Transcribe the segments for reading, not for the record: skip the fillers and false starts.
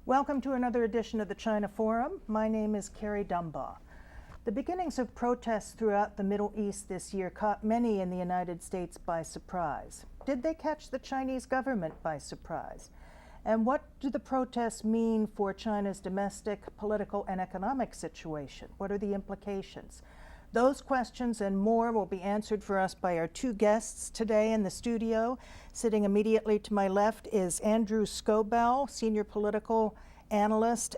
Welcome to another edition of the China Forum. My name is Carrie Dumbaugh. The beginnings of protests throughout the Middle East this year caught many in the United States by surprise. Did they catch the Chinese government by surprise? And what do the protests mean for China's domestic, political, and economic situation? What are the implications? Those questions and more will be answered for us by our two guests today in the studio. Sitting immediately to my left is Andrew Scobell, senior political analyst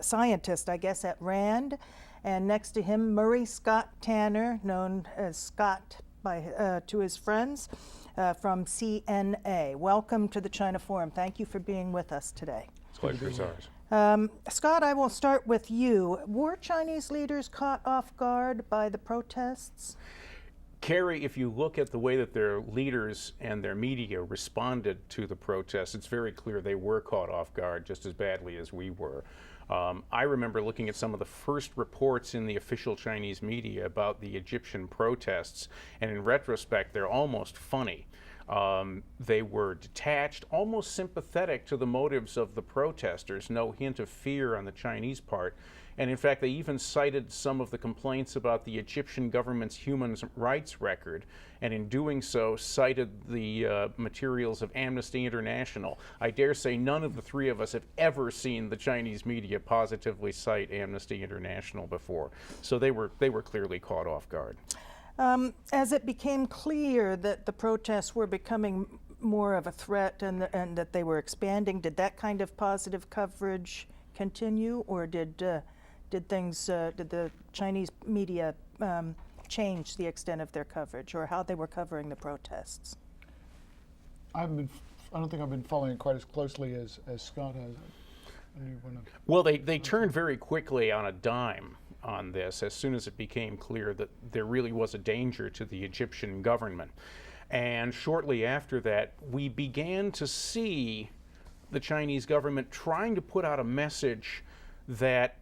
scientist, at RAND. And next to him, Murray Scott Tanner, known as Scott to his friends, from CNA. Welcome to the China Forum. Thank you for being with us today. Pleasure is ours. Scott, I will start with you. Were Chinese leaders caught off guard by the protests? Carrie, if you look at the way that their leaders and their media responded to the protests, it's very clear they were caught off guard just as badly as we were. I remember looking at some of the first reports in the official Chinese media about the Egyptian protests, and in retrospect, they're almost funny. They were detached, almost sympathetic to the motives of the protesters, no hint of fear on the Chinese part. And in fact, they even cited some of the complaints about the Egyptian government's human rights record, and in doing so, cited the materials of Amnesty International. I dare say none of the three of us have ever seen the Chinese media positively cite Amnesty International before. So they were clearly caught off guard. As it became clear that the protests were becoming more of a threat and that they were expanding, did that kind of positive coverage continue, or did the Chinese media change the extent of their coverage or how they were covering the protests? I don't think I've been following it quite as closely as Scott has. Well, they turned very quickly on a dime on this as soon as it became clear that there really was a danger to the Egyptian government. And shortly after that, we began to see the Chinese government trying to put out a message that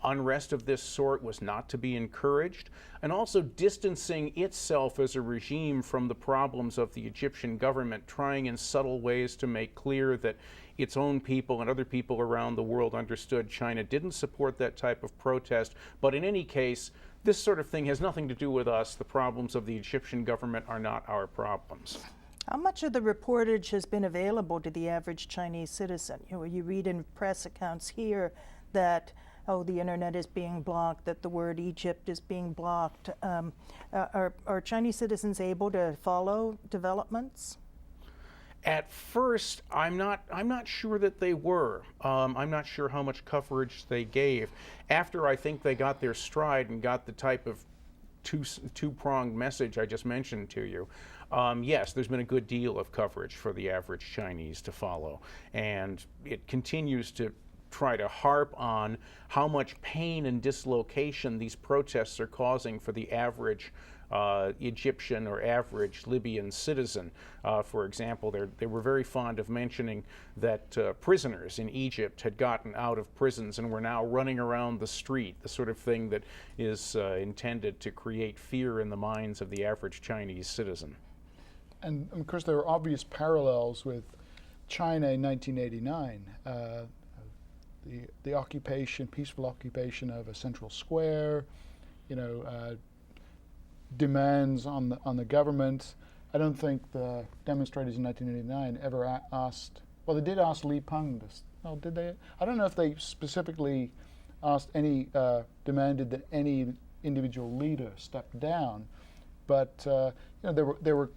unrest of this sort was not to be encouraged, and also distancing itself as a regime from the problems of the Egyptian government, trying in subtle ways to make clear that its own people and other people around the world understood China didn't support that type of protest. But in any case, this sort of thing has nothing to do with us. The problems of the Egyptian government are not our problems. How much of the reportage has been available to the average Chinese citizen? You read in press accounts here that the internet is being blocked, that the word Egypt is being blocked. Are Chinese citizens able to follow developments? At first, I'm not sure that they were. I'm not sure how much coverage they gave. After I think they got their stride and got the type of two-pronged message I just mentioned to you, yes, there's been a good deal of coverage for the average Chinese to follow. And it continues to try to harp on how much pain and dislocation these protests are causing for the average Egyptian or average Libyan citizen. For example, they were very fond of mentioning that prisoners in Egypt had gotten out of prisons and were now running around the street, the sort of thing that is intended to create fear in the minds of the average Chinese citizen. And of course, there are obvious parallels with China in 1989. The occupation, peaceful occupation of a central square, demands on the government. I don't think the demonstrators in 1989 ever asked. Well, they did ask Li Peng this. Well, did they? I don't know if they specifically asked demanded that any individual leader step down, but there were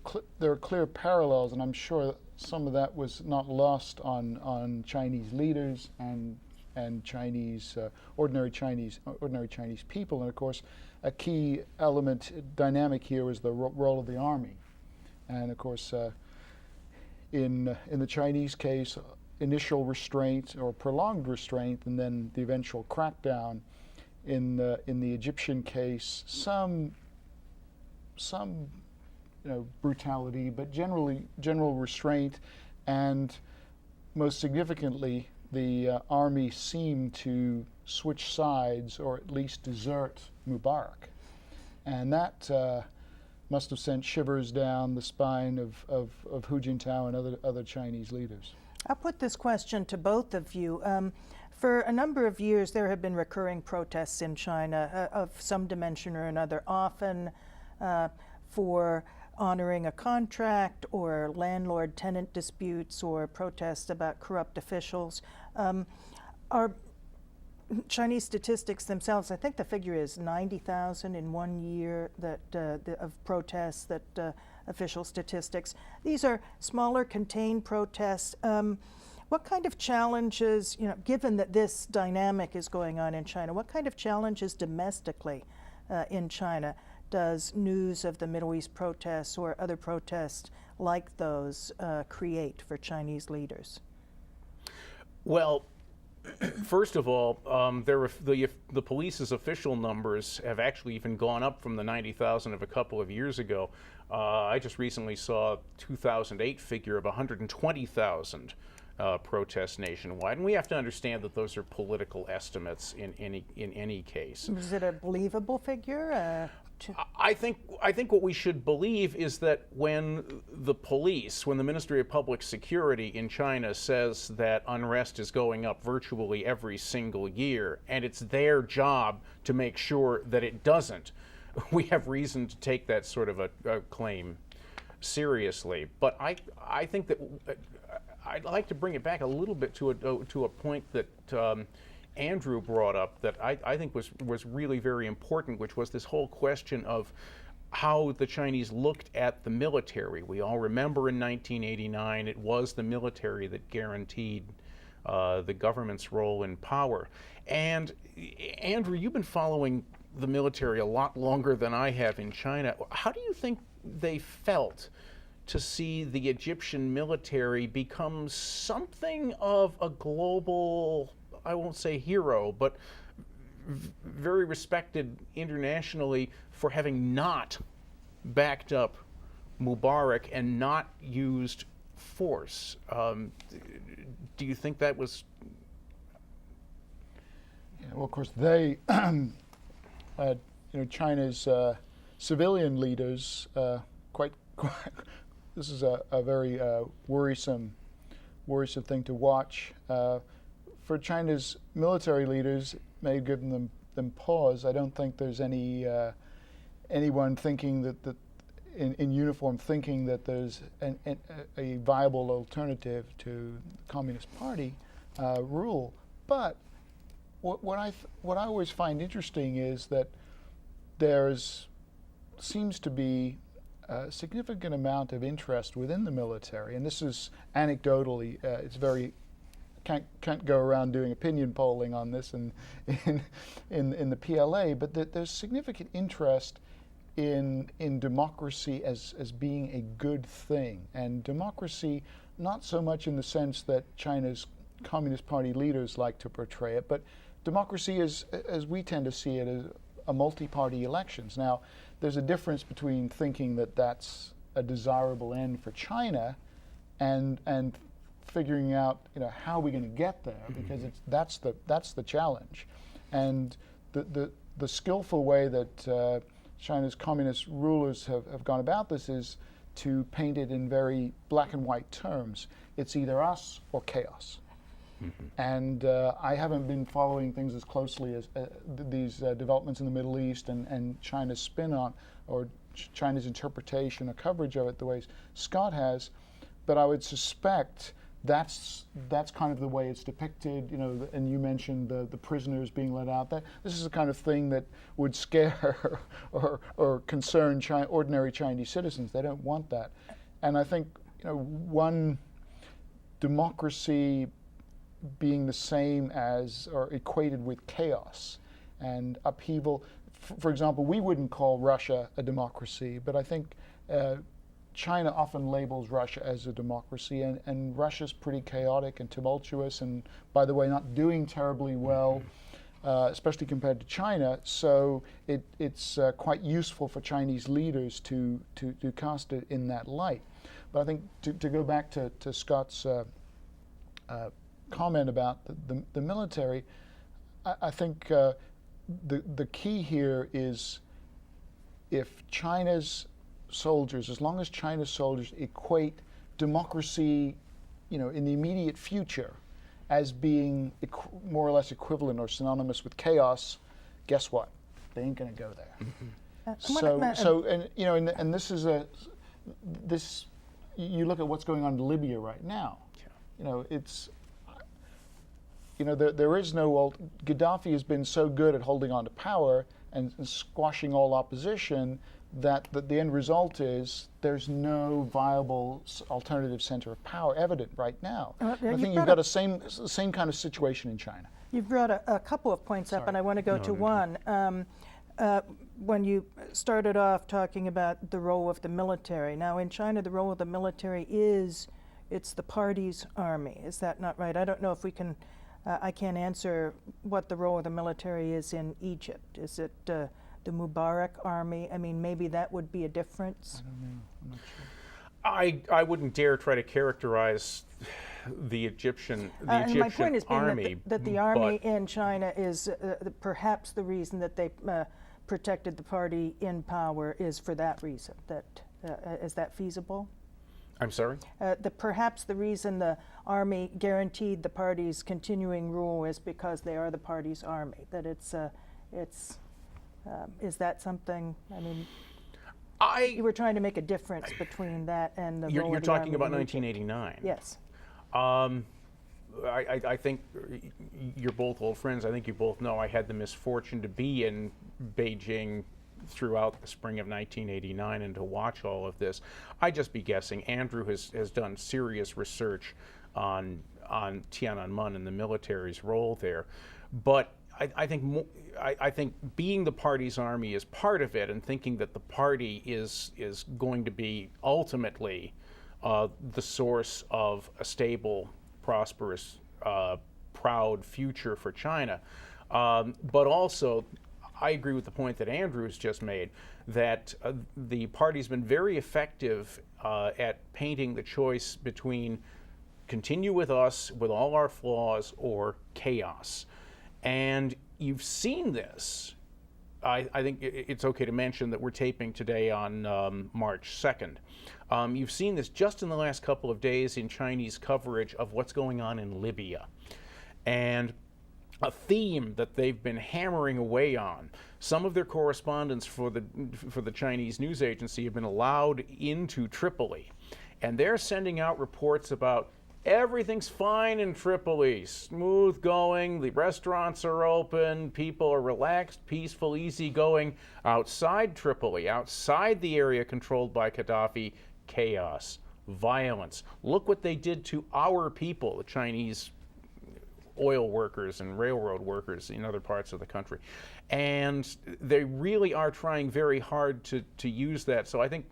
clear parallels, and I'm sure some of that was not lost on Chinese leaders and ordinary Chinese people. And of course, a key dynamic here was the role of the army. And of course, in the Chinese case, initial restraint or prolonged restraint, and then the eventual crackdown. In the Egyptian case, some brutality, but general restraint, and most significantly, the army seemed to switch sides or at least desert Mubarak. And that must have sent shivers down the spine of Hu Jintao and other Chinese leaders. I'll put this question to both of you. For a number of years, there have been recurring protests in China of some dimension or another, often for honoring a contract or landlord-tenant disputes or protests about corrupt officials. Our Chinese statistics themselves, I think the figure is 90,000 in 1 year of protests, official statistics. These are smaller, contained protests. What kind of challenges, given that this dynamic is going on in China, what kind of challenges domestically in China does news of the Middle East protests or other protests like those create for Chinese leaders? Well, first of all, the police's official numbers have actually even gone up from the 90,000 of a couple of years ago. I just recently saw a 2008 figure of 120,000 protests nationwide, and we have to understand that those are political estimates in any case. Is it a believable figure? I think what we should believe is that when the Ministry of Public Security in China says that unrest is going up virtually every single year, and it's their job to make sure that it doesn't, we have reason to take that sort of a claim seriously. But I think that I'd like to bring it back a little bit to a point that Andrew brought up that I think was really very important, which was this whole question of how the Chinese looked at the military. We all remember in 1989 it was the military that guaranteed the government's role in power. And Andrew, you've been following the military a lot longer than I have in China. How do you think they felt to see the Egyptian military become something of a global, I won't say hero, but very respected internationally for having not backed up Mubarak and not used force? Do you think that was? Yeah, well, of course, they, China's civilian leaders, quite. This is a very worrisome thing to watch. For China's military leaders, may give them pause. I don't think there's anyone thinking that in uniform thinking that there's a viable alternative to the Communist Party rule. But what I always find interesting is that seems to be a significant amount of interest within the military, and this is anecdotally, it's very can't go around doing opinion polling on this in the PLA, but that there's significant interest in democracy as being a good thing, and democracy not so much in the sense that China's Communist Party leaders like to portray it, but democracy is, as we tend to see it, as a multi-party elections. Now, there's a difference between thinking that that's a desirable end for China and figuring out how are we going to get there, because that's the challenge. And the skillful way that China's communist rulers have gone about this is to paint it in very black and white terms. It's either us or chaos. And I haven't been following things as closely as these developments in the Middle East and China's spin on, or China's interpretation or coverage of it the way Scott has, but I would suspect that's kind of the way it's depicted. And you mentioned the prisoners being let out. This is the kind of thing that would scare or concern ordinary Chinese citizens. They don't want that. And I think one democracy being the same as or equated with chaos and upheaval. For example, we wouldn't call Russia a democracy, but I think China often labels Russia as a democracy, and Russia's pretty chaotic and tumultuous, and by the way, not doing terribly well, especially compared to China. So it's quite useful for Chinese leaders to cast it in that light. But I think to go back to Scott's comment about the military, I think the key here is if China's soldiers, as long as China's soldiers equate democracy in the immediate future as being more or less equivalent or synonymous with chaos, guess what? They ain't going to go there. And this is this. You look at what's going on in Libya right now. It's. There is no. Gaddafi has been so good at holding on to power and squashing all opposition that the end result is there's no viable alternative center of power evident right now. I think you've got the same kind of situation in China. You've brought a couple of points up, and I want to go to one. When you started off talking about the role of the military. Now, in China, the role of the military it's the party's army. Is that not right? I don't know if we can, I can't answer what the role of the military is in Egypt. Is it the Mubarak army? I mean, maybe that would be a difference. I don't know. I'm not sure. I wouldn't dare try to characterize the Egyptian army. My point is that the army in China is perhaps the reason that they protected the party in power is for that reason. Is that feasible? I'm sorry? Perhaps the reason the army guaranteed the party's continuing rule is because they are the party's army. That is that something? I mean, you were trying to make a difference between that and the role of the army. You're talking about 1989. Yes. I think you're both old friends. I think you both know I had the misfortune to be in Beijing throughout the spring of 1989 and to watch all of this. I'd just be guessing. Andrew has done serious research on Tiananmen and the military's role there. But I think being the party's army is part of it, and thinking that the party is going to be ultimately the source of a stable, prosperous, proud future for China. But also, I agree with the point that Andrew's just made, that the party's been very effective at painting the choice between continue with us with all our flaws or chaos. And you've seen this. I think it's okay to mention that we're taping today on March 2nd. You've seen this just in the last couple of days in Chinese coverage of what's going on in Libya. And a theme that they've been hammering away on. Some of their correspondents for the Chinese news agency have been allowed into Tripoli. And they're sending out reports about everything's fine in Tripoli, smooth going, the restaurants are open, people are relaxed, peaceful, easygoing. Outside Tripoli, outside the area controlled by Gaddafi, chaos, violence. Look what they did to our people, the Chinese oil workers and railroad workers in other parts of the country. And they really are trying very hard to use that. So I think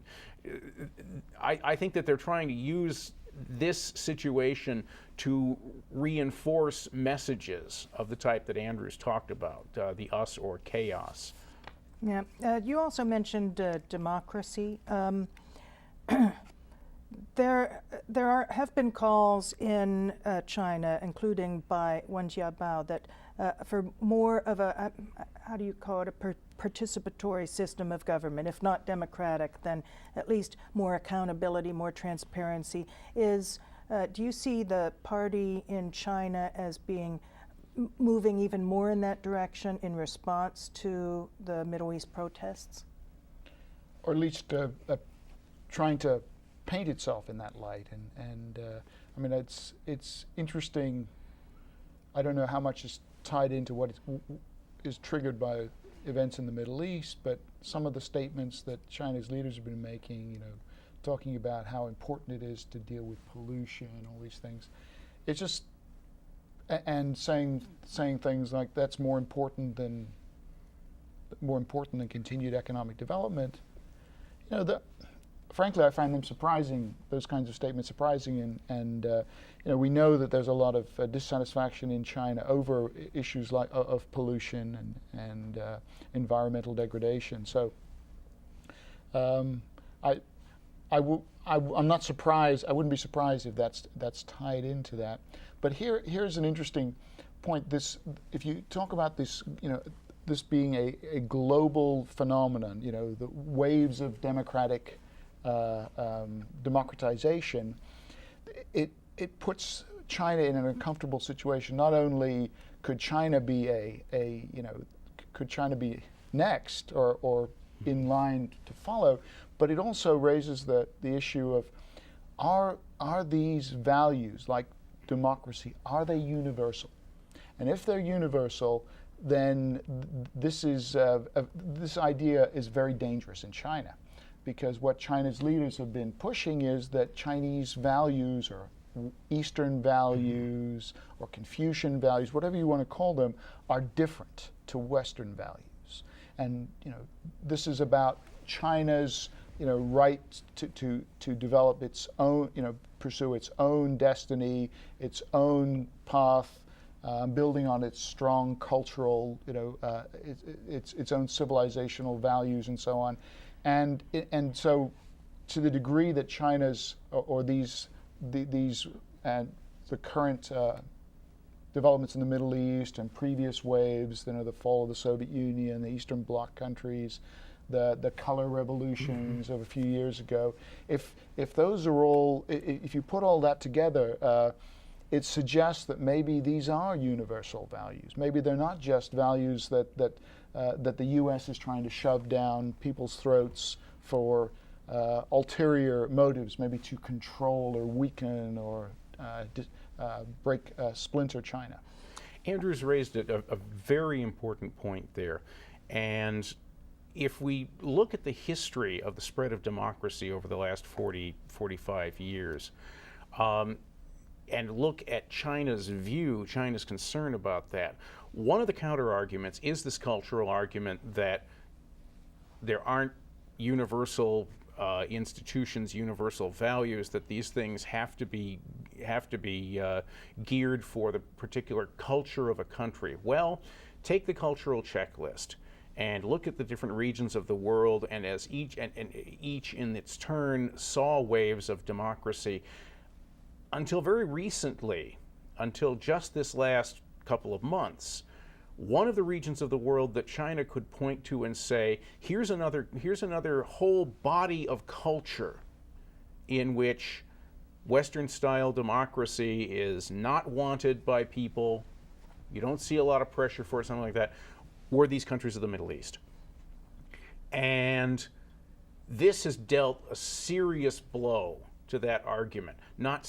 that they're trying to use this situation to reinforce messages of the type that Andrew's talked about, the us or chaos. Yeah. You also mentioned democracy. There have been calls in China, including by Wen Jiabao, that for more of a, how do you call it, a participatory system of government, if not democratic, then at least more accountability, more transparency. Do you see the party in China as being moving even more in that direction in response to the Middle East protests? Or at least trying to paint itself in that light. And I mean, it's interesting. I don't know how much is tied into what is triggered by events in the Middle East, but some of the statements that China's leaders have been making, talking about how important it is to deal with pollution and all these things, it's just, and saying things like that's more important than continued economic development. Frankly, I find them surprising, those kinds of statements surprising, and we know that there's a lot of dissatisfaction in China over issues like of pollution and environmental degradation. So I'm not surprised. I wouldn't be surprised if that's tied into that. But here's an interesting point. If you talk about this, this being a global phenomenon, the waves of democratization, it puts China in an uncomfortable situation. Not only could China be could China be next or in line to follow, but it also raises the issue of are these values like democracy, are they universal? And if they're universal, then this idea is very dangerous in China, because what China's leaders have been pushing is that Chinese values or Eastern values or Confucian values, whatever you want to call them, are different to Western values. And this is about China's right to develop its own, pursue its own destiny, its own path, building on its strong cultural, its own civilizational values and so on, and so to the degree that China's or the current developments in the Middle East and previous waves, the fall of the Soviet Union, the Eastern Bloc countries, the color revolutions of a few years ago, if those are all, if you put all that together, it suggests that maybe these are universal values. Maybe they're not just values that the U.S. is trying to shove down people's throats for ulterior motives, maybe to control or weaken or splinter China. Andrew's raised a very important point there. And if we look at the history of the spread of democracy over the last 45 years, and look at China's view, China's concern about that, one of the counter arguments is this cultural argument that there aren't universal institutions, universal values, that these things have to be geared for the particular culture of a country. Well, take the cultural checklist and look at the different regions of the world, and as each in its turn saw waves of democracy. Until very recently, until just this last couple of months, one of the regions of the world that China could point to and say, here's another whole body of culture in which Western-style democracy is not wanted by people, you don't see a lot of pressure for it, something like that, were these countries of the Middle East. And this has dealt a serious blow to that argument. Not